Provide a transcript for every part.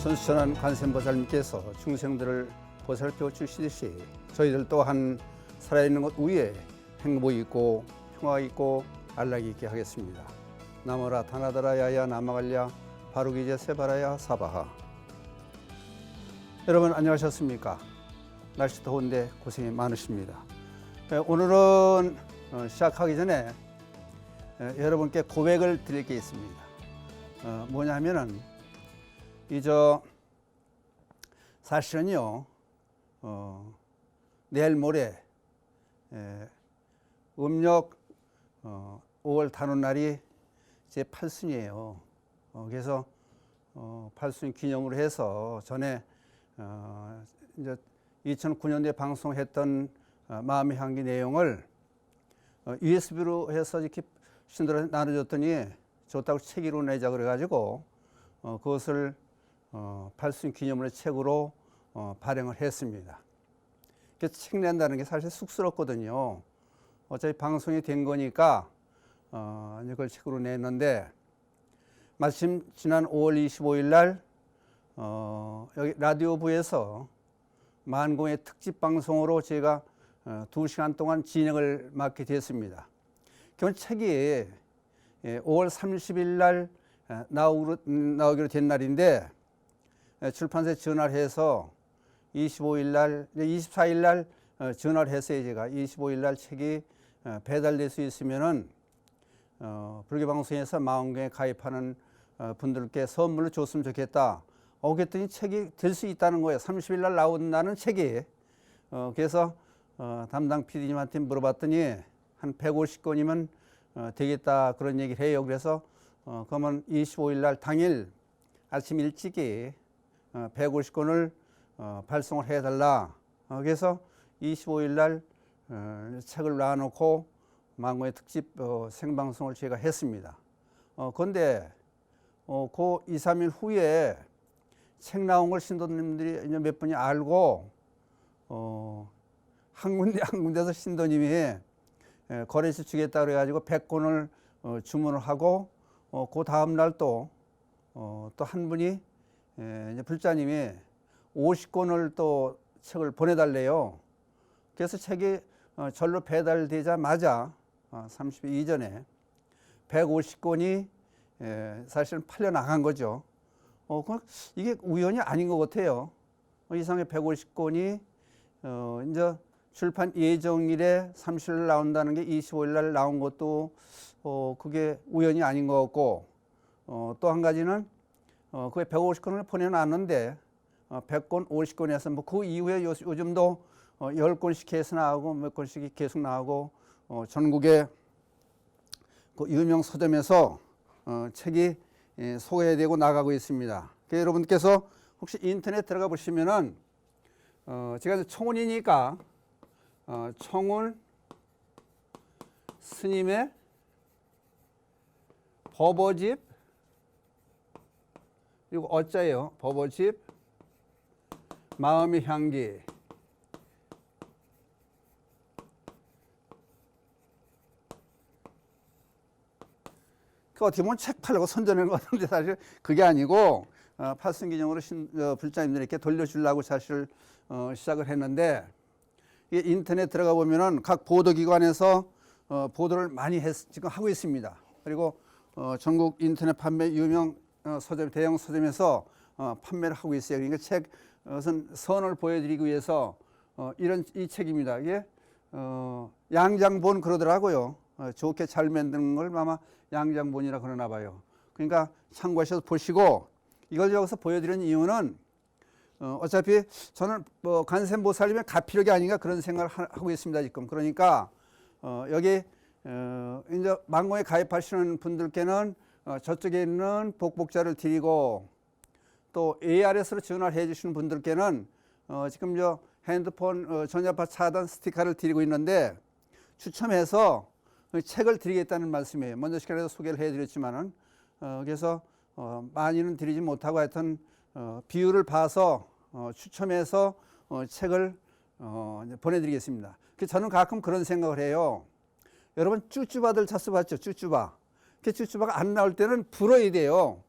선수천한 관세음보살님께서 중생들을 보살펴 주시듯이 저희들 또한 살아있는 것 위에 행복이 있고 평화가 있고 안락이 있게 하겠습니다. 나머라 다나다라 야야 나마갈랴 바루기제 세바라야 사바하. 여러분 안녕하셨습니까? 날씨 더운데 고생이 많으십니다. 오늘은 시작하기 전에 여러분께 고백을 드릴 게 있습니다. 뭐냐 하면은 사실은요 내일 모레 음력 5월 단오날이 제 8순이에요. 그래서 8순 기념으로 해서 전에 이제 2009년도에 방송했던 마음의 향기 내용을 USB로 해서 이렇게 신도한테 나눠줬더니 좋다고 책으로 내자 그래가지고 그것을 8순 기념으로 책으로 발행을 했습니다. 책 낸다는 게 사실 쑥스럽거든요. 어차피 방송이 된 거니까 이걸 책으로 냈는데 마침 지난 5월 25일 날 여기 라디오부에서 만공의 특집 방송으로 제가 2시간 동안 진행을 맡게 됐습니다. 기본 책이 5월 30일 날 나오기로 된 날인데 출판사에 전화를 해서 24일 날 전화를 했어요. 제가 25일 날 책이 배달될 수 있으면은 불교방송에서 마음경에 가입하는 분들께 선물로 줬으면 좋겠다. 그랬더니 책이 될 수 있다는 거예요. 30일 날 나온다는 책이. 그래서 담당 PD님한테 물어봤더니 한 150권이면 되겠다 그런 얘기를 해요. 그래서 그러면 25일 날 당일 아침 일찍이 150권을 발송을 해달라. 그래서 25일 날 책을 놔놓고 만공의 특집 생방송을 제가 했습니다. 그런데 그 2, 3일 후에 책 나온 걸 신도님들이 이제 몇 분이 알고 한 군데서 신도님이 거래시 주겠다 그래가지고 100권을 주문을 하고 그 다음 날 또 한 분이 이제 불자님이 50권을 또 책을 보내달래요. 그래서 책이 절로 배달되자마자 30일 이전에 150권이 사실은 팔려 나간 거죠. 이게 우연이 아닌 것 같아요. 이상의 150권이 이제 출판 예정일에 30일 나온다는 게 25일 날 나온 것도 그게 우연이 아닌 것 같고 또 한 가지는 그게 150권을 보내놨는데 100권, 50권에서 뭐 그 이후에 요즘도 10권씩 해서 나오고 몇 권씩 계속 나오고 전국의 그 유명 서점에서 책이 소개되고 나가고 있습니다. 여러분께서 혹시 인터넷 들어가 보시면은 제가 청운이니까 청운 스님의 법어집 그리고 어자예요. 법어집 마음의 향기 그 어떻게 보면 책 팔려고 선전한 것 같은데 사실 그게 아니고 8순 기념으로 불자님들에게 돌려주려고 사실 시작을 했는데 이게 인터넷 들어가 보면은 각 보도기관에서 보도를 많이 지금 하고 있습니다. 그리고 전국 인터넷 판매 유명 서점, 대형 서점에서 판매를 하고 있어요. 그러니까 책은 선을 보여드리기 위해서 이 책입니다. 이게 양장본 그러더라고요. 좋게 잘 만든 걸 아마 양장본이라 그러나 봐요. 그러니까 참고하셔서 보시고 이걸 여기서 보여드리는 이유는 어차피 저는 관세음보살님의 가피력이 아닌가 그런 생각을 하고 있습니다. 지금. 그러니까 여기 이제 만공에 가입하시는 분들께는 저쪽에 있는 복복자를 드리고 또 ARS로 전화를 해 주시는 분들께는 지금 핸드폰 전자파 차단 스티커를 드리고 있는데 추첨해서 책을 드리겠다는 말씀이에요. 먼저 시간에서 소개를 해드렸지만은 그래서 많이는 드리지 못하고 하여튼 비율을 봐서 추첨해서 책을 보내드리겠습니다. 저는 가끔 그런 생각을 해요. 여러분 쭈쭈바들 자주 봤죠? 쭈쭈바. 쭈쭈바가 안 나올 때는 불어야 돼요.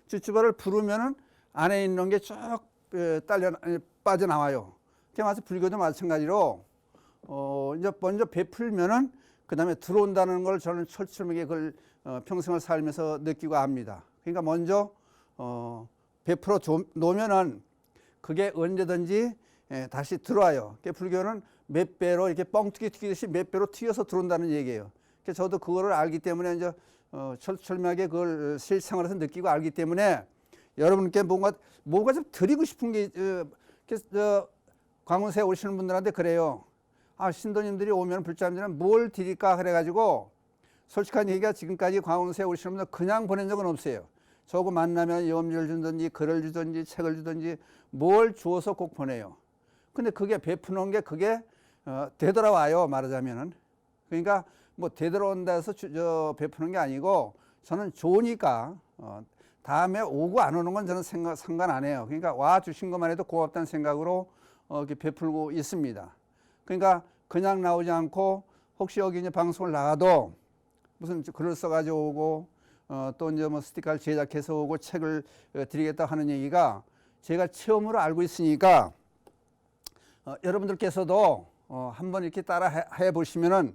쭈쭈바를 부르면은 안에 있는 게 쭉 빠져나와요. 그래서 불교도 마찬가지로 이제 먼저 베풀면은 그 다음에 들어온다는 걸 저는 철저하게 그걸 평생을 살면서 느끼고 압니다. 그러니까 먼저 베풀어 놓으면은 그게 언제든지 다시 들어와요. 그러니까 불교는 몇 배로 이렇게 뻥튀기 튀기듯이 몇 배로 튀겨서 들어온다는 얘기예요. 그래서 저도 그거를 알기 때문에 이제 철저하게 그걸 실생활에서 느끼고 알기 때문에 여러분께 뭔가 좀 드리고 싶은 게 광운사에 오시는 분들한테 그래요. 아, 신도님들이 오면 불자님들은 뭘 드릴까 그래가지고 솔직한 얘기가 지금까지 광운사에 오시는 분들 그냥 보낸 적은 없어요. 저거 만나면 염주를 주든지 글을 주든지 책을 주든지 뭘 주어서 꼭 보내요. 근데 그게 베푸는 게 그게 되돌아와요, 말하자면은. 그러니까 뭐 되돌아온다 해서 베푸는 게 아니고 저는 좋으니까 다음에 오고 안 오는 건 저는 상관 안 해요. 그러니까 와 주신 것만 해도 고맙다는 생각으로 이렇게 베풀고 있습니다. 그러니까 그냥 나오지 않고 혹시 여기 이제 방송을 나가도 무슨 글을 써가지고 오고 또 이제 뭐 스티커를 제작해서 오고 책을 드리겠다 하는 얘기가 제가 체험으로 알고 있으니까 여러분들께서도 한번 이렇게 따라 해 보시면은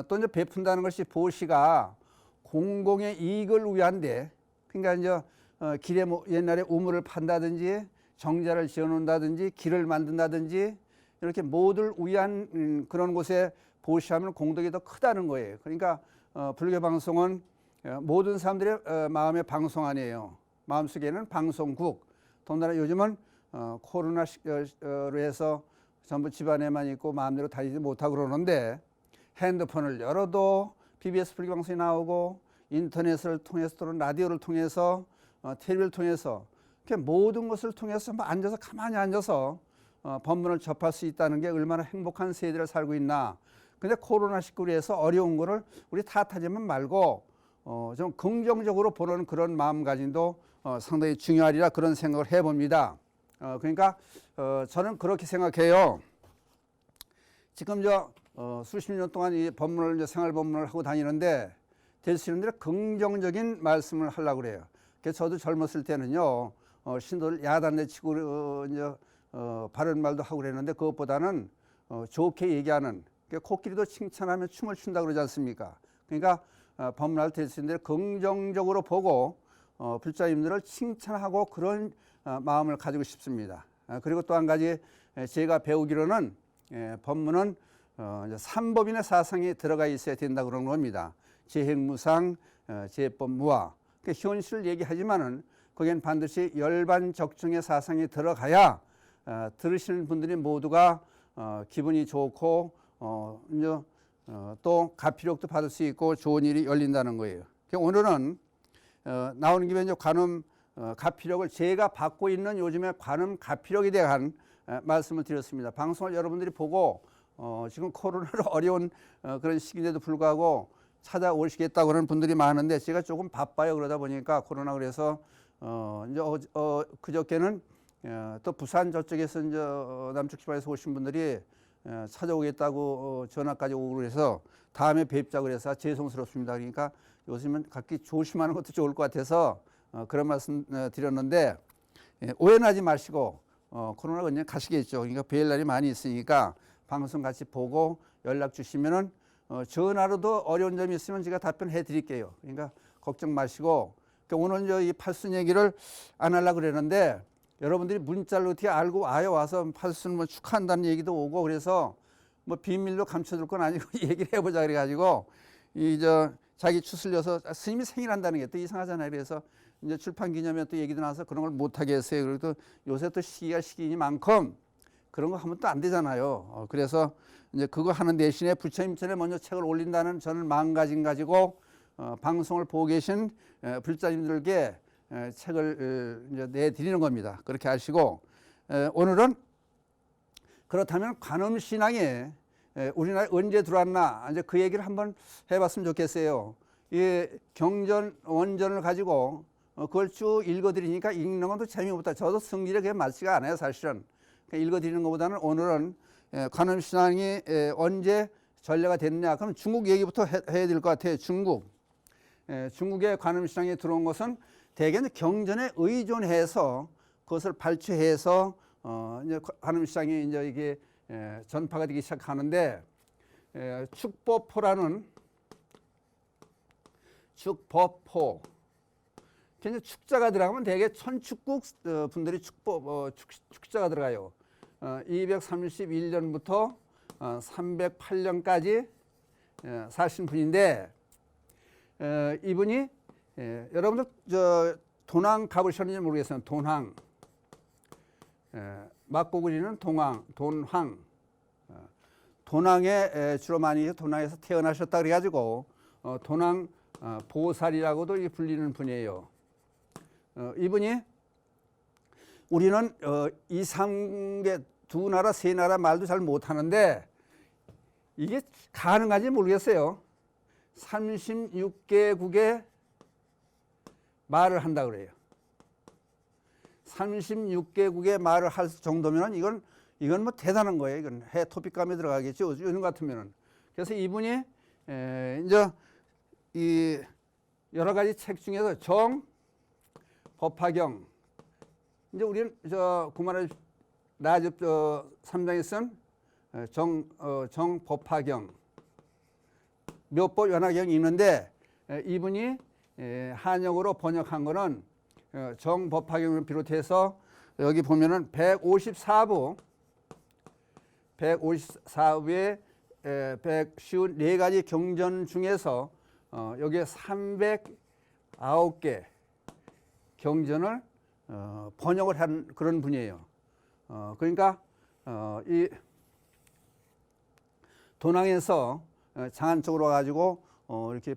또 이제 베푼다는 것이 보시가 공공의 이익을 위한데, 그러니까 이제 길에 뭐 옛날에 우물을 판다든지 정자를 지어놓는다든지 길을 만든다든지 이렇게 모두를 위한 그런 곳에 보시하면 공덕이 더 크다는 거예요. 그러니까 불교 방송은 모든 사람들의 마음의 방송 아니에요. 마음속에는 방송국. 더군다나 요즘은 코로나로 해서 전부 집안에만 있고 마음대로 다니지 못하고 그러는데 핸드폰을 열어도 BBS 불교 방송이 나오고 인터넷을 통해서 또는 라디오를 통해서 텔레비를 통해서 이렇게 모든 것을 통해서 앉아서 가만히 앉아서 법문을 접할 수 있다는 게 얼마나 행복한 세대를 살고 있나. 근데 코로나19로 해서 어려운 거를 우리 탓하지만 말고 좀 긍정적으로 보는 그런 마음가짐도 상당히 중요하리라 그런 생각을 해봅니다. 그러니까 저는 그렇게 생각해요. 지금 수십 년 동안 이 법문을 이제 생활 법문을 하고 다니는데 될 수 있는 대로 긍정적인 말씀을 하려고 그래요. 그래서 저도 젊었을 때는요 신도를 야단내치고 이제 바른 말도 하고 그랬는데 그것보다는 좋게 얘기하는, 코끼리도 칭찬하면 춤을 춘다 그러지 않습니까? 그러니까 법문을 될 수 있는 대로 긍정적으로 보고 불자님들을 칭찬하고 그런 마음을 가지고 싶습니다. 그리고 또 한 가지 제가 배우기로는 법문은 삼법인의 사상이 들어가 있어야 된다 그런 겁니다. 재행무상, 재법무화. 그러니까 현실을 얘기하지만은 거기엔 반드시 열반적중의 사상이 들어가야 들으시는 분들이 모두가 기분이 좋고 이제 또 가피력도 받을 수 있고 좋은 일이 열린다는 거예요. 오늘은 나오는 김에 이제 관음 가피력을 제가 받고 있는 요즘에 관음 가피력에 대한 말씀을 드렸습니다. 방송을 여러분들이 보고 지금 코로나로 어려운 그런 시기인데도 불구하고 찾아오시겠다고 하는 분들이 많은데 제가 조금 바빠요. 그러다 보니까 코로나 그래서 이제 그저께는 또 부산 저쪽에서 이제 남쪽 지방에서 오신 분들이 찾아오겠다고 전화까지 오고 그래서 다음에 뵙자고 그래서 죄송스럽습니다. 그러니까 요즘은 각기 조심하는 것도 좋을 것 같아서 그런 말씀 드렸는데 오해는 하지 마시고 코로나가 그냥 가시겠죠. 그러니까 뵐 날이 많이 있으니까 방송 같이 보고 연락 주시면은 전화로도 어려운 점이 있으면 제가 답변해 드릴게요. 그러니까 걱정 마시고 오늘 이 팔순 얘기를 안 하려고 그랬는데 여러분들이 문자로 어떻게 알고 와서 팔순 뭐 축하한다는 얘기도 오고 그래서 뭐 비밀로 감춰둘 건 아니고 얘기를 해보자 그래가지고 자기 추슬려서 스님이 생일한다는 게 또 이상하잖아요. 그래서 이제 출판 기념회 또 얘기도 나와서 그런 걸 못하게 했어요. 그리고 또 요새 또 시기가 시기니만큼 그런 거 하면 또 안 되잖아요. 그래서 이제 그거 하는 대신에 부처님 전에 먼저 책을 올린다는 저는 마음가짐 가지고 방송을 보고 계신 불자님들께 책을 이제 내드리는 겁니다. 그렇게 하시고 오늘은 그렇다면 관음신앙에 우리나라에 언제 들어왔나 이제 그 얘기를 한번 해봤으면 좋겠어요. 이 경전 원전을 가지고 그걸 쭉 읽어드리니까 읽는 건 또 재미없다. 저도 성질이 그게 맞지가 않아요, 사실은. 읽어드리는 것보다는 오늘은 관음신앙이 언제 전례가 됐냐. 그럼 중국 얘기부터 해야 될 것 같아요. 중국의 관음신앙이 들어온 것은 대개 경전에 의존해서 그것을 발췌해서 이제 관음시장에 이제 이게 전파가 되기 시작하는데 축법포라는 축법포. 이제 축자가 들어가면 대개 천축국 분들이 축자가 들어가요. 231년부터 308년까지 사신 분인데 이분이 여러분들 돈왕 가보셨는지 모르겠어요. 돈왕 막고구리는 돈황 돈왕에 주로 많이 돈왕에서 태어나셨다 그래가지고 돈왕 보살이라고도 불리는 분이에요. 이분이 우리는 2, 3개 두 나라 세 나라 말도 잘 못하는데 이게 가능한지 모르겠어요. 36개국의 말을 한다 그래요. 36개국의 말을 할 정도면 이건 뭐 대단한 거예요. 이건 해 토픽감에 들어가겠죠. 요즘 같으면은. 그래서 이분이 이제 이 여러 가지 책 중에서 법화경, 이제 우리는 구만의 라집 3장에 쓴 정법화경, 묘법 연화경이 있는데 이분이 한역으로 번역한 거는 정법화경을 비롯해서 여기 보면은 154부에 154가지 경전 중에서 여기에 309개 경전을 번역을 한 그런 분이에요. 그러니까 이 돈왕에서 장안 쪽으로 와가지고 이렇게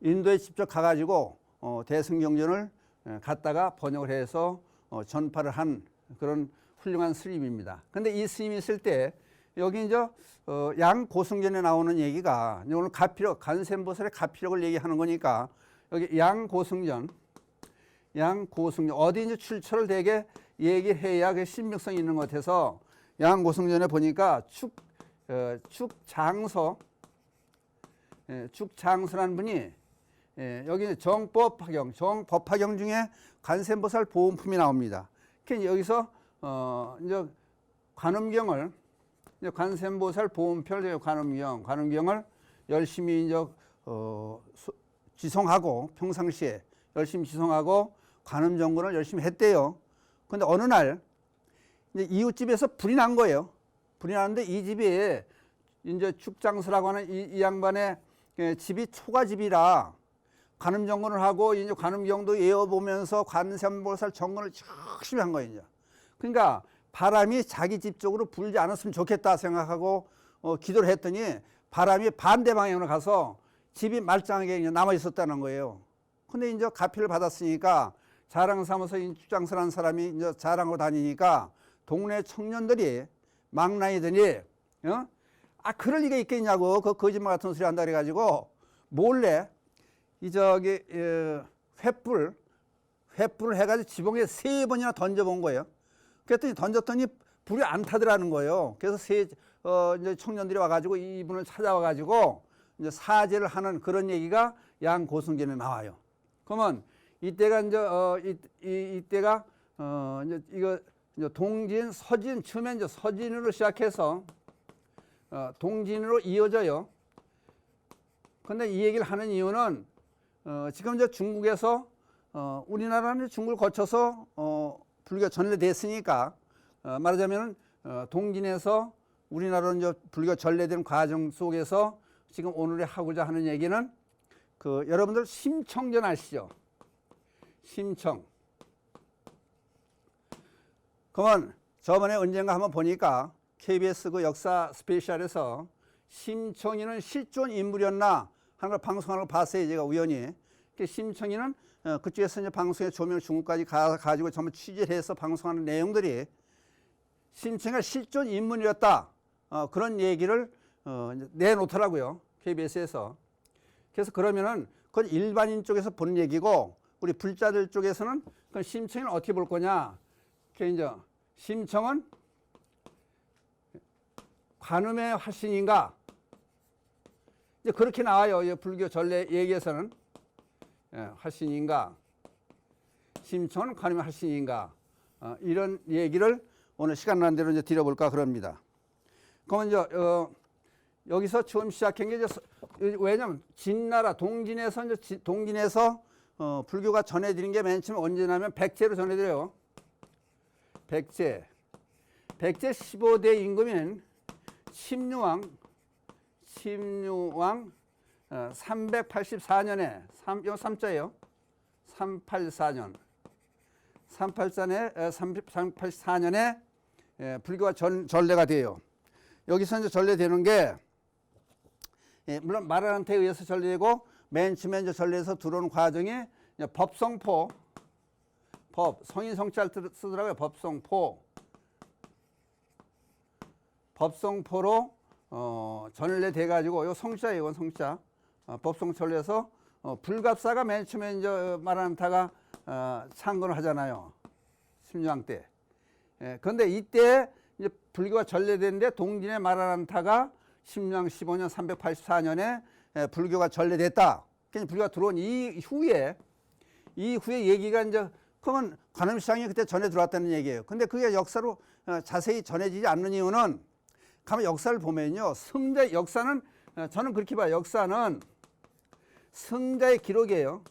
인도에 직접 가가지고 대승경전을 갖다가 번역을 해서 전파를 한 그런 훌륭한 스님입니다. 근데 이 스님이 있을 때 여기 이제 양고승전에 나오는 얘기가 오늘 가피력 간센보살의 가피력을 얘기하는 거니까 여기 양고승전 어디 이제 출처를 되게 얘기해야 그 신빙성이 있는 것 같아서 양고승전에 보니까 축장서라는 분이 여기 정법화경 중에 관세음보살 보온품이 나옵니다. 여기서 이제 관음경을 관세음보살 보온별 관음경을 열심히 이제 지송하고 평상시에 열심히 지송하고 관음정근을 열심히 했대요. 근데 어느 날 이제 이웃집에서 불이 난 거예요. 불이 나는데 이 집이 이제 축장수라고 하는 이 양반의 집이 초가집이라 관음정근을 하고 이제 관음경도 외워보면서 관세음보살 정근을 열심히 한 거예요. 이제. 그러니까 바람이 자기 집 쪽으로 불지 않았으면 좋겠다 생각하고 기도를 했더니 바람이 반대 방향으로 가서 집이 말짱하게 남아 있었다는 거예요. 근데 이제 가피를 받았으니까 자랑 삼아서 축장수라는 사람이 이제 자랑으로 다니니까 동네 청년들이 망나이더니 그럴 리가 있겠냐고 그 거짓말 같은 소리 한다 그래가지고 몰래 횃불을 해가지고 지붕에 3번이나 던져본 거예요. 그랬더니 던졌더니 불이 안 타더라는 거예요. 그래서 이제 청년들이 와가지고 이분을 찾아와가지고 이제 사죄를 하는 그런 얘기가 양고승전에 나와요. 그러면 이때가 이때가 이제 동진, 서진, 처음에 이제 서진으로 시작해서 동진으로 이어져요. 근데 이 얘기를 하는 이유는 지금 이제 중국에서 우리나라는 중국을 거쳐서 불교가 전래됐으니까 말하자면 동진에서 우리나라로 이제 불교가 전래된 과정 속에서 지금 오늘에 하고자 하는 얘기는 여러분들 심청전 아시죠? 심청. 그러면 저번에 언젠가 한번 보니까 KBS 그 역사 스페셜에서 심청이는 실존 인물이었나 하는 걸 방송하는 걸 봤어요. 제가 우연히. 심청이는 그쪽에서 이제 방송에 조명 중국까지 가지고 전부 취재를 해서 방송하는 내용들이 심청이가 실존 인물이었다. 그런 얘기를 내놓더라고요. KBS에서. 그래서 그러면은 그건 일반인 쪽에서 보는 얘기고 우리 불자들 쪽에서는 그 심청이는 어떻게 볼 거냐. 이제 심청은 관음의 화신인가? 이제 그렇게 나와요. 불교 전례 얘기에서는 화신인가? 심청은 관음이 할신인가? 이런 얘기를 오늘 시간 나는 대로 이제 드려볼까 그럽니다. 그러면 이제 여기서 처음 시작한 게 이제 왜냐면 진나라 동진에서 이제 동진에서 불교가 전해드린 게 맨 처음 언제냐면 백제로 전해드려요. 백제 15대 임금인 침류왕 384년에 3자예요. 384년에 불교가 전래가 돼요. 여기서 이제 전래되는 게 물론 마라한테에 의해서 전래되고 맨 처음에 이제 전래해서 들어오는 과정이 법성포 성인 성자를 쓰더라고요. 법성포로 전래돼 가지고 요 성자예요. 이건 성자. 법성전래에서 불갑사가 맨 처음에 이제 마라한타가 창건을 하잖아요. 심유왕 때. 그런데 이때 이제 불교가 전래됐는데 동진의 마라한타가 심유왕 15년 384년에 불교가 전래됐다. 그러니까 불교가 들어온 이후에 얘기가 이제 그러면 관음시장이 그때 전해 들어왔다는 얘기예요. 근데 그게 역사로 자세히 전해지지 않는 이유는 가만 역사를 보면요. 승자 역사는 저는 그렇게 봐요. 역사는 승자의 기록이에요.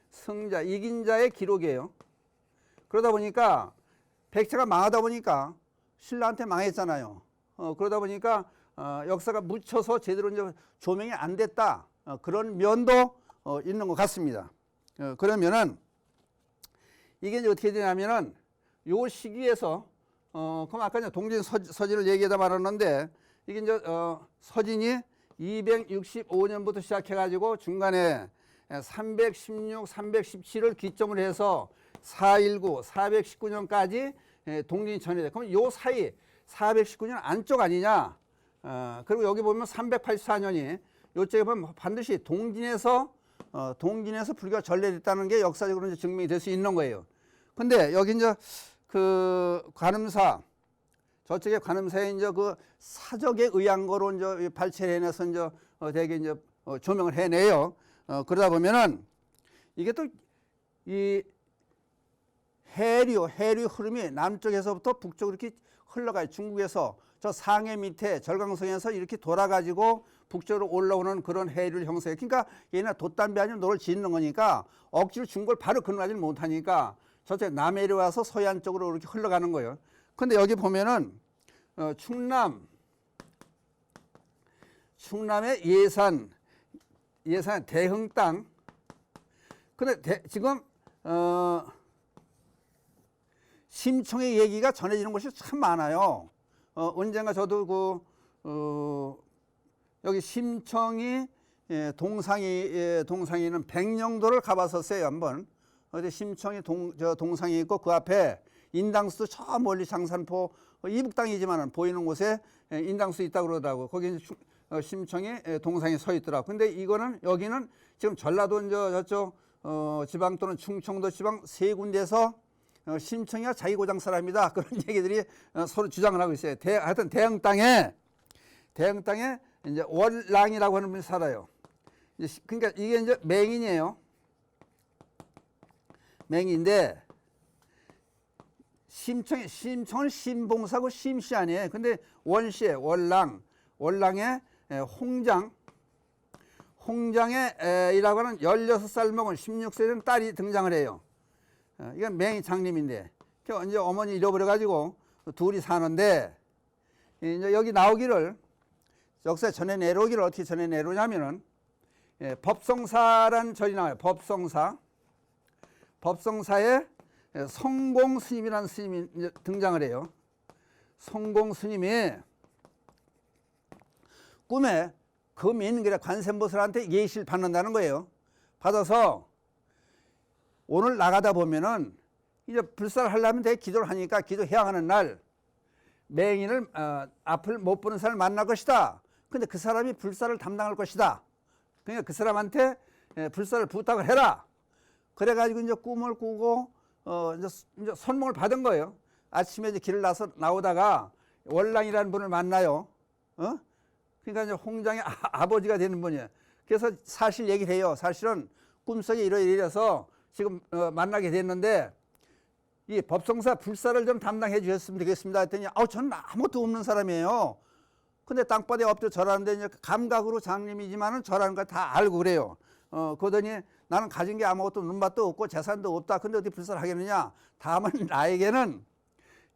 승자 이긴 자의 기록이에요. 그러다 보니까 백제가 망하다 보니까 신라한테 망했잖아요. 그러다 보니까 역사가 묻혀서 제대로 이제 조명이 안 됐다. 그런 면도 있는 것 같습니다. 그러면은 이게 이제 어떻게 되냐면은 요 시기에서 그럼 아까 이제 동진 서진을 얘기하다 말았는데 이게 이제 서진이 265년부터 시작해가지고 중간에 316, 317을 기점으로 해서 419, 419년까지 동진이 전해돼. 그럼 요 사이 419년 안쪽 아니냐? 그리고 여기 보면 384년이 요쪽에 보면 반드시 동진에서 불교가 전래됐다는 게 역사적으로 이제 증명이 될 수 있는 거예요. 근데 여기 이제 그 관음사 저쪽에 관음사에 이제 그 사적에 의한 거로 이제 발췌를 해내서 이제 되게 이제 조명을 해내요. 그러다 보면은 이게 또 이 해류 흐름이 남쪽에서부터 북쪽으로 이렇게 흘러가요. 중국에서 저 상해 밑에 절강성에서 이렇게 돌아가지고 북쪽으로 올라오는 그런 해류를 형성해요. 그러니까 얘는 돛담배 아니면 노를 짓는 거니까 억지로 중국을 바로 건너가지는 못하니까 저쪽 남해로 와서 서해안 쪽으로 이렇게 흘러가는 거예요. 근데 여기 보면은 충남의 예산 대흥 땅. 근데 지금 심청의 얘기가 전해지는 곳이 참 많아요. 언젠가 저도 여기 심청이 동상이 있는 백령도를 가봤었어요. 한번. 어디 심청이 동상이 있고 그 앞에 인당수도 저 멀리 장산포 이북 땅이지만은 보이는 곳에 인당수 있다고 그러더라고. 거기 심청이 동상이 서 있더라고. 근데 여기는 지금 전라도 저쪽 지방 또는 충청도 지방 세 군데에서 심청이가 자기 고장 사람이다. 그런 얘기들이 서로 주장을 하고 있어요. 하여튼 대흥 땅에 이제 월랑이라고 하는 분이 살아요. 그러니까 이게 이제 맹인이에요. 맹인데 심청은 신봉사고 심씨 아니에요. 근데 원시에 월랑의 홍장이라고 하는 16살 먹은 16세 된 딸이 등장을 해요. 이건 맹인 장님인데 이제 어머니 잃어버려가지고 둘이 사는데 이제 여기 나오기를 역사에 전해 내려오기를 어떻게 전해 내려오냐면은 법성사라는 절이 나와요. 법성사에 성공 스님이라는 스님이 등장을 해요. 성공 스님이 꿈에 금인그래 관세음보살한테 예시를 받는다는 거예요. 받아서 오늘 나가다 보면은 이제 불사를 하려면 되게 기도를 하니까 기도해야 하는 날 맹인을 앞을 못 보는 사람을 만날 것이다. 근데 그 사람이 불사를 담당할 것이다. 그러니까 그 사람한테 불사를 부탁을 해라. 그래가지고 이제 꿈을 꾸고 이제 선몽을 받은 거예요. 아침에 이제 길을 나오다가 월랑이라는 분을 만나요. 그러니까 이제 홍장의 아버지가 되는 분이에요. 그래서 사실 얘기를 해요. 사실은 꿈속에 이래서 지금 만나게 됐는데 이 법성사 불사를 좀 담당해 주셨으면 되겠습니다 했더니 저는 아무것도 없는 사람이에요. 근데 땅바닥에 엎드려 절하는데 이제 감각으로 장님이지만은 절하는 걸 다 알고 그래요. 그러더니 나는 가진 게 아무것도 눈밭도 없고 재산도 없다. 근데 어디 불사를 하겠느냐? 다만 나에게는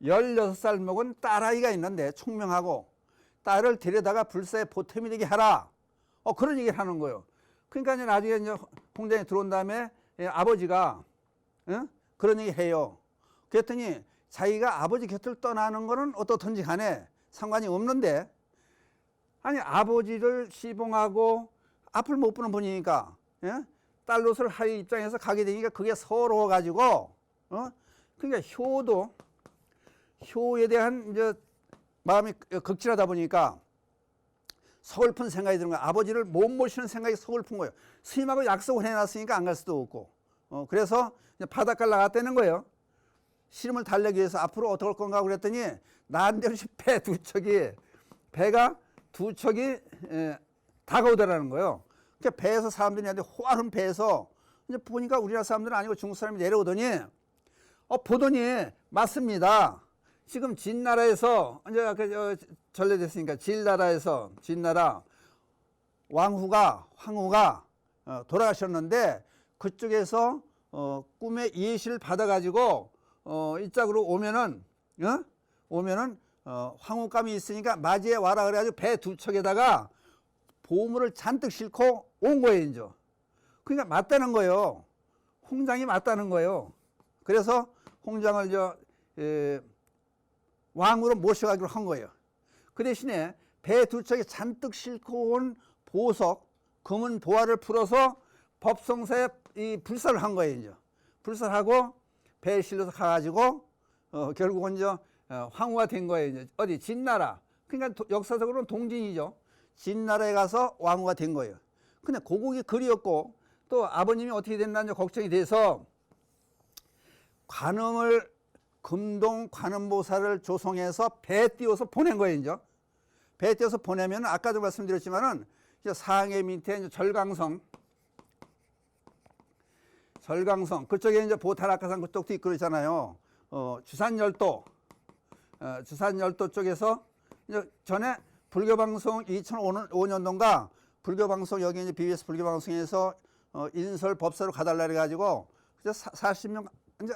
16살 먹은 딸아이가 있는데 총명하고 딸을 데려다가 불사에 보탬이 되게 하라. 그런 얘기를 하는 거예요. 그러니까 이제 나중에 이제 공장에 들어온 다음에 아버지가 그런 얘기 해요. 그랬더니 자기가 아버지 곁을 떠나는 거는 어떻든지 간에 상관이 없는데 아니 아버지를 시봉하고 앞을 못 보는 분이니까 딸 노릇을 할 입장에서 가게 되니까 그게 서러워 가지고 그러니까 효에 대한 이제 마음이 극진하다 보니까 서글픈 생각이 드는 거야. 아버지를 못 모시는 생각이 서글픈 거예요. 스님하고 약속을 해놨으니까 안 갈 수도 없고 그래서 바닷가를 나갔다는 거예요. 시름을 달래기 위해서 앞으로 어떻게 할 건가 그랬더니 난데없이 배가 두 척이 다가오더라는 거예요. 그러니까 배에서 사람들이 한테 호화른 배에서 이제 보니까 우리나라 사람들은 아니고 중국 사람이 내려오더니 보더니 맞습니다. 지금 진나라에서 이제 아까 전래됐으니까 진나라 황후가 돌아가셨는데 그쪽에서 꿈에 예시를 받아가지고 이 짝으로 오면은 황후감이 있으니까 맞이해 와라 그래가지고 배 두 척에다가 보물을 잔뜩 싣고 온 거예요, 이제. 그러니까 맞다는 거예요. 홍장이 맞다는 거예요. 그래서 홍장을 왕으로 모셔가기로 한 거예요. 그 대신에 배 두 척에 잔뜩 싣고 온 보석, 금은 보화를 풀어서 법성사에 이 불사를 한 거예요, 이제. 불사를 하고 배에 실려서 가가지고 결국은 이제 황후가 된 거예요. 이제 어디 진나라. 그러니까 역사적으로는 동진이죠. 진나라에 가서 왕후가 된 거예요. 근데 고국이 그리웠고 또 아버님이 어떻게 됐나 이제 걱정이 돼서 금동 관음보살을 조성해서 배에 띄워서 보낸 거예요, 이제. 배에 띄워서 보내면 아까도 말씀드렸지만은 이제 상해 밑에 이제 절강성 그쪽에 이제 보타락가산 그쪽도 있고 그러잖아요. 주산열도 쪽에서 이제 전에 불교방송 2005년도인가 불교방송 여기 이제 BBS 불교방송에서 인설 법사로 가달라 그래가지고 40명 이제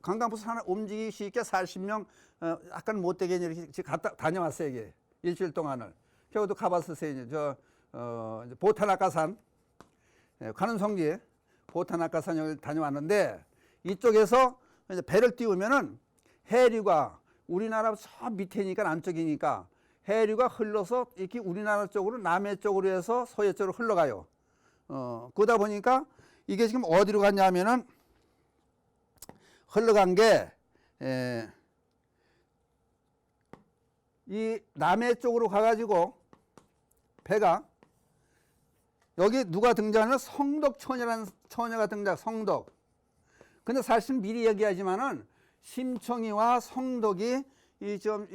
관광버스 하나 움직이기 쉽게 40명 약간 못되게 이렇게 갔다 다녀왔어요. 이게 일주일 동안을. 겨우도 가봤었어요. 이제 이제 보타락가산 관음성지 보타락가산을 다녀왔는데 이쪽에서 이제 배를 띄우면은 해류가 우리나라 저 밑에니까 남쪽이니까 해류가 흘러서 이렇게 우리나라 쪽으로 남해 쪽으로 해서 서해 쪽으로 흘러가요. 그러다 보니까 이게 지금 어디로 갔냐면은 흘러간 게 이 남해 쪽으로 가가지고 배가 여기 누가 등장하냐 성덕처녀라는 처녀가 등장. 성덕. 근데 사실 미리 얘기하지만은 심청이와 성덕이 이 좀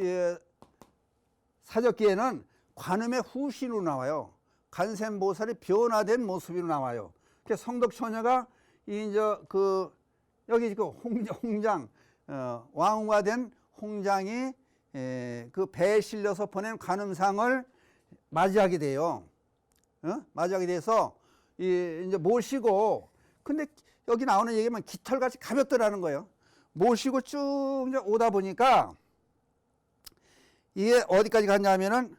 사적기에는 관음의 후신으로 나와요. 관세음보살이 변화된 모습으로 나와요. 그래서 성덕처녀가 이제 여기 그 홍장 왕후가 된 홍장이 그 배에 실려서 보낸 관음상을 맞이하게 돼요. 맞이하게 돼서 이제 모시고 근데 여기 나오는 얘기면 깃털같이 가볍더라는 거예요. 모시고 쭉 이제 오다 보니까 이게 어디까지 갔냐면은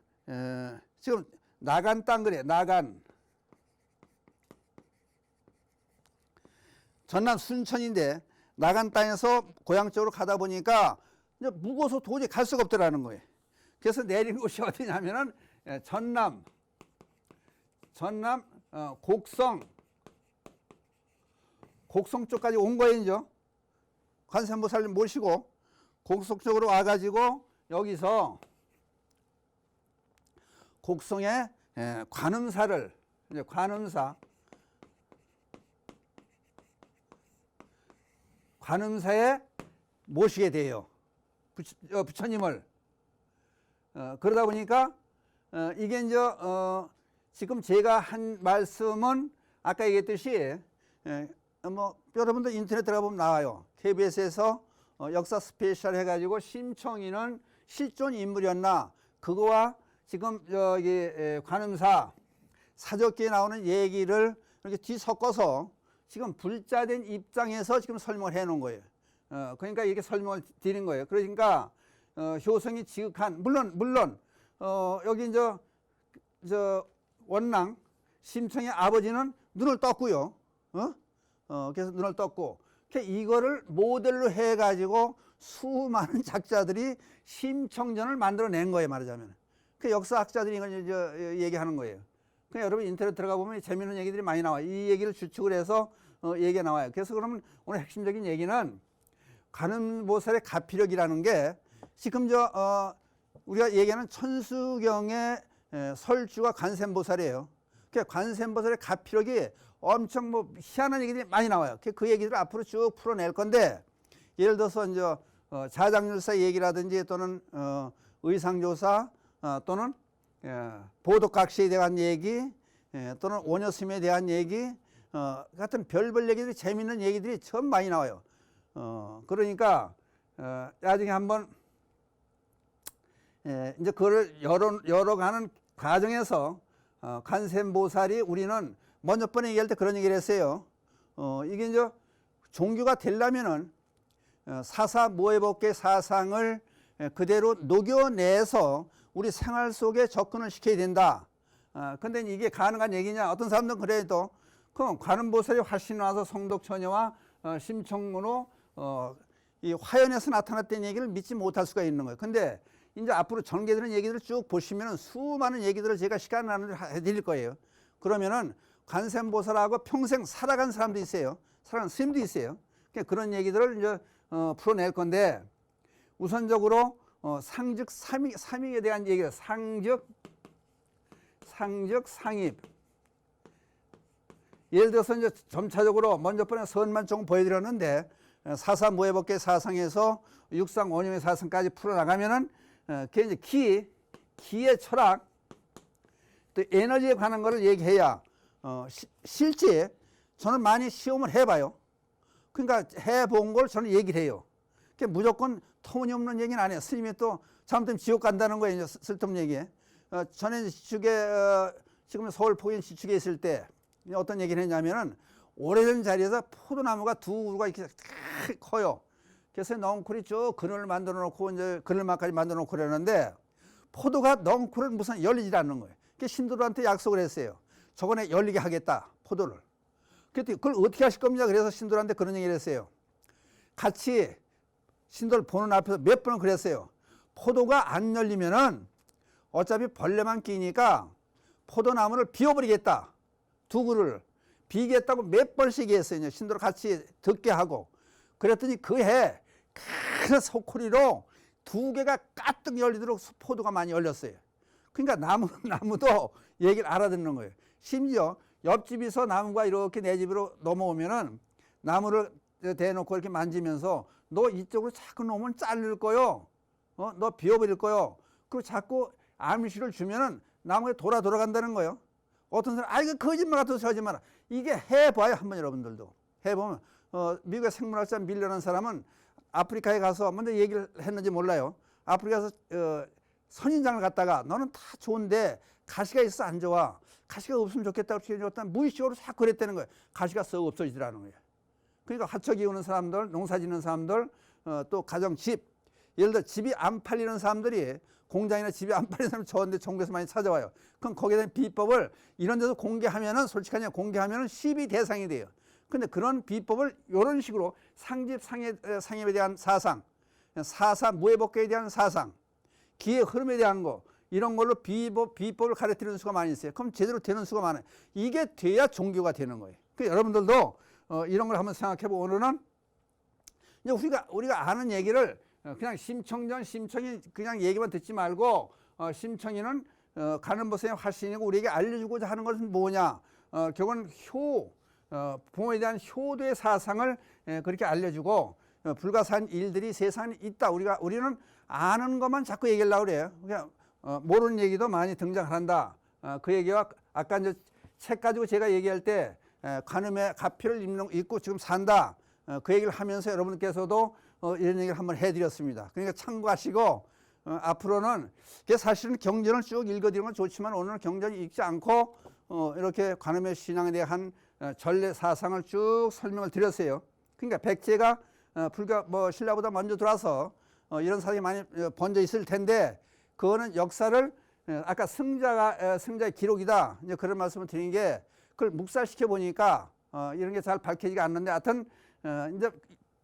지금 나간 땅 그래. 나간 전남 순천인데 나간 땅에서 고향 쪽으로 가다 보니까 이제 무거워서 도저히 갈 수가 없더라는 거예요. 그래서 내린 곳이 어디냐면은 전남 곡성 쪽까지 온 거예요. 이제 관세음보살님 모시고 곡성 쪽으로 와가지고 여기서 곡성에 관음사를 이제 관음사에 모시게 돼요. 부처님을. 그러다 보니까 이게 이제 지금 제가 한 말씀은 아까 얘기했듯이 뭐 여러분들 인터넷 들어가 보면 나와요. KBS에서 역사 스페셜 해가지고 심청이는 실존 인물이었나, 그거와 지금 저기 관음사 사적기에 나오는 얘기를 이렇게 뒤섞어서 지금 불자된 입장에서 지금 설명을 해 놓은 거예요. 그러니까 이렇게 설명을 드린 거예요. 그러니까 효성이 지극한, 물론 여기 저 원랑 심청의 아버지는 눈을 떴고요. 그래서 눈을 떴고, 이거를 모델로 해가지고 수많은 작자들이 심청전을 만들어낸 거예요, 말하자면. 그 역사학자들이 이걸 이제 얘기하는 거예요. 그러니까 여러분 인터넷 들어가 보면 재미있는 얘기들이 많이 나와요. 이 얘기를 주축을 해서 얘기가 나와요. 그래서 그러면 오늘 핵심적인 얘기는 관음보살의 가피력이라는 게 지금 우리가 얘기하는 천수경의 설주가 관세음보살이에요. 그러니까 관세음보살의 가피력이 엄청 뭐 희한한 얘기들이 많이 나와요. 그 얘기들을 앞으로 쭉 풀어낼 건데, 예를 들어서 이제 자장률사 얘기라든지 또는 의상조사 또는 보덕각시에 대한 얘기 또는 오녀스님에 대한 얘기 같은 별별 얘기들이, 재미있는 얘기들이 참 많이 나와요. 그러니까 나중에 한번 이제 그걸 열어가는 과정에서 관세음보살이, 우리는 먼저 번에 얘기할 때 그런 얘기를 했어요. 이게 이제 종교가 되려면은 사사무해법계 사상을 그대로 녹여내서 우리 생활 속에 접근을 시켜야 된다. 근데 이게 가능한 얘기냐? 어떤 사람들은 그래도 그럼 관음보살이 화신 와서 성덕처녀와 심청으로 이 화연에서 나타났다는 얘기를 믿지 못할 수가 있는 거예요. 근데 이제 앞으로 전개되는 얘기들을 쭉 보시면은 수많은 얘기들을 제가 시간 나누어 해드릴 거예요. 그러면은 관세음보살하고 평생 살아간 사람도 있어요. 살아간 스님도 있어요. 그런 얘기들을 이제 풀어낼 건데, 우선적으로 상즉 삼익에 대한 얘기를, 상즉 상입. 예를 들어서 이제 점차적으로 먼저 번에 선만 조금 보여드렸는데, 사사무해법계 사상에서 육상 원흉의 사상까지 풀어나가면은 그게 이제 기의 철학, 또 에너지에 관한 거를 얘기해야 실제 저는 많이 시험을 해봐요. 그러니까 해본 걸 저는 얘기를 해요. 무조건 터무니없는 얘기는 안 해요. 스님이 또 잘못하면 지옥 간다는 거예요. 쓸데없는 얘기에. 전에 지축에 지금 서울 포인 지축에 있을 때 어떤 얘기를 했냐면은, 오래된 자리에서 포도나무가 두 그루가 이렇게 커요. 그래서 넝쿨이 쭉 그늘을 만들어 놓고 이제 그늘막까지 만들어 놓고 그러는데, 포도가 넝쿨을 무슨 열리질 않는 거예요. 그래서 신도들한테 약속을 했어요. 저번에 열리게 하겠다, 포도를. 그걸 어떻게 하실 겁니까? 그래서 신도들한테 그런 얘기를 했어요. 같이 신도를 보는 앞에서 몇 번을 그랬어요. 포도가 안 열리면은 어차피 벌레만 끼니까 포도나무를 비워버리겠다. 두 그루를 비겠다고 몇 번씩 얘기했어요. 신도를 같이 듣게 하고. 그랬더니 그 해 큰 소쿠리로 두 개가 까뜩 열리도록 포도가 많이 열렸어요. 그러니까 나무도 얘기를 알아듣는 거예요. 심지어 옆집에서 나무가 이렇게 내 집으로 넘어오면은 나무를 대놓고 이렇게 만지면서, 너 이쪽으로 자꾸 놓으면 자를 거요. 너 비워버릴 거요. 그리고 자꾸 암시를 주면은 나무에 돌아간다는 거예요. 어떤 사람, 이거 거짓말 같아서 하지 마라. 이게 해봐요, 한번 여러분들도. 해보면, 미국의 생물학자 밀려난 사람은 아프리카에 가서 먼저 얘기를 했는지 몰라요. 아프리카에서 선인장을 갖다가, 너는 다 좋은데 가시가 있어 안 좋아. 가시가 없으면 좋겠다. 그렇게 무의식적으로 자꾸 그랬다는 거예요. 가시가 썩 없어지더라는 거예요. 그러니까 하척 이우는 사람들, 농사 짓는 사람들, 또 가정집, 예를 들어 집이 안 팔리는 사람들이, 공장이나 집이 안 팔리는 사람이 저한테 정부에서 많이 찾아와요. 그럼 거기에 대한 비법을 이런 데서 공개하면은, 솔직하게 공개하면은 시비 대상이 돼요. 근데 그런 비법을 이런 식으로 상집 상입에 대한 사상, 사사무해법계에 대한 사상, 기의 흐름에 대한 거, 이런 걸로 비법을 가르치는 수가 많이 있어요. 그럼 제대로 되는 수가 많아요. 이게 돼야 종교가 되는 거예요. 그러니까 여러분들도 이런 걸 한번 생각해 보고, 오늘은 우리가 아는 얘기를 그냥 심청이 그냥 얘기만 듣지 말고, 심청이는 관음보살의 화신이고 우리에게 알려주고자 하는 것은 뭐냐, 결국은 부모에 대한 효도의 사상을 그렇게 알려주고, 불가사한 일들이 세상에 있다. 우리는 아는 것만 자꾸 얘기하려고 그래요. 그냥 모르는 얘기도 많이 등장한다. 그 얘기와 아까 이제 책 가지고 제가 얘기할 때 관음의 가피를 입고 지금 산다. 그 얘기를 하면서 여러분께서도 이런 얘기를 한번 해드렸습니다. 그러니까 참고하시고 앞으로는 사실은 경전을 쭉 읽어드리는 건 좋지만 오늘은 경전을 읽지 않고 이렇게 관음의 신앙에 대한 전례 사상을 쭉 설명을 드렸어요. 그러니까 백제가 불과 신라보다 먼저 들어와서 이런 사상이 많이 번져 있을 텐데 그거는 역사를 아까 승자의 기록이다 이제 그런 말씀을 드린 게 그걸 묵살시켜 보니까 이런 게 잘 밝혀지지 않는데 하여튼 이제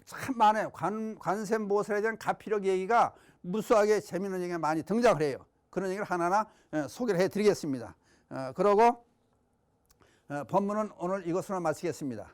참 많아요. 관세음보살에 대한 가피력 얘기가 무수하게 재미있는 얘기가 많이 등장을 해요. 그런 얘기를 하나하나 소개를 해드리겠습니다. 그러고 본문은 오늘 이것으로 마치겠습니다.